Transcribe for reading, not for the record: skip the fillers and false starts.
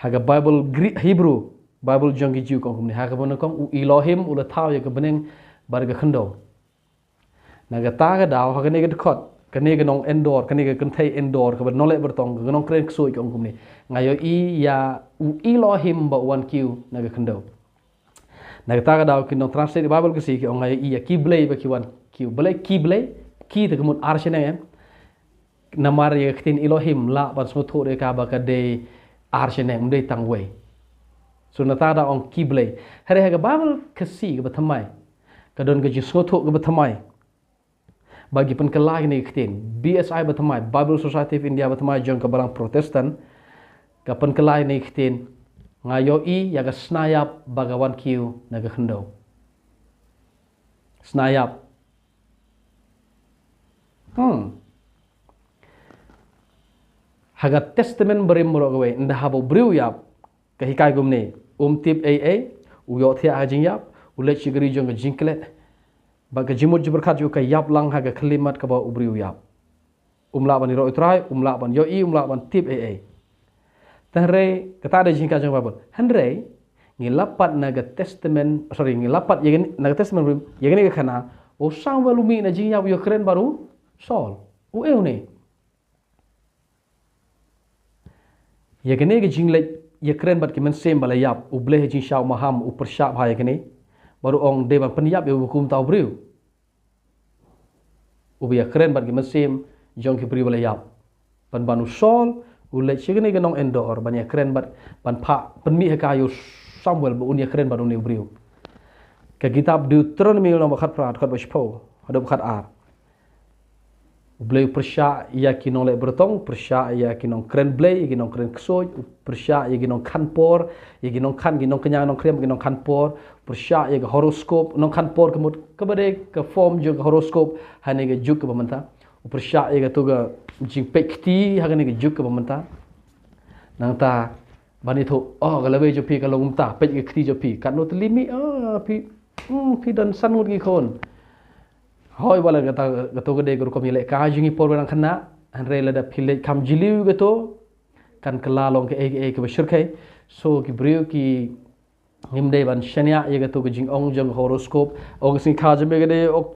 haga Bible Greek Hebrew Bible jong gijiu kong kumni haga bono kong u Elohim ula tau ya kebeneng barga khendo naga taga daw haga nega dekot kanega nong endor kanega kentai endor ka nolek bertong ka nong kren ksoi kong kumni ngayo I ya u Elohim ba wan kiu naga khendo naga taga daw kinong translate Bible kasi ki ngayo I ya kiblei ba ki wan kiu belai kiblei ki te kemut arsene em namar ya ktin Elohim la ban smutho de ka ba ka de arsene mde tangwei so natada on kiblei hare haga Bible kasi ka bathamai kadon ka jisotho ka bathamai bagi penkelai ni ktin BSI bathamai Bible Society of India bathamai jong ka barang Protestant ka penkelai ni ktin ngayo I ya ga snayap bagawan kiu naga khendo snayap haga testament berim muragawe nda habo briu yap kahikai gumne tip AA uyo thia ajing yap ulet chigri jong jingklet baga jimut jiberkat yu kay yap lang haga kalimat ka ba ubriu yap umla ban ro itrai umla ban yo I umla ban tip AA tanre kata ada jingka jong babon hanre ngilapat naga testament sorry ngilapat yegen naga testament yegen ke kana o sang walumi na jing yap yo keren baru sol u eune yegene ke jinglek ye keren bat kimen sem balayap u bleh jing shaw maham u persyap ha yegene baru ong deban penyap ye hukum tau briu u biya keren bat kimen sem jong ki briu balayap pan banu sol u le chigene ke nong endor ban ye keren bat ban pha penmi ha kayu Samuel bu unia keren baru ni briu ke kitab Deuteronomy nomor 4 prat khat baspo hadap khat ar Blei persya ia kinong le bertong persya ia kinong kren blei kinong kren ksoj persya ia kinong kanpor ia kinong kan kinong kenyang nong krem kinong kanpor persya ia ke horoskop nong kanpor kemut kebade ke form jo ke horoskop hane ke juk ke pementa persya ia ke tu ke jing pekti hane ke juk ke pementa nang ta bani thu oh kalau be jo pi kalau umta pek ke kti jo pi kan no telimi pi dan sanut ki kon hoi wala gato gede guru komi lek kajungi por berang kena anre lada pilek kam jiliu gato kan kelalong ke ke bashir kai so ki brio ki himde ban shania ye gato ke jing ong jong horoskop og sing khaje be gede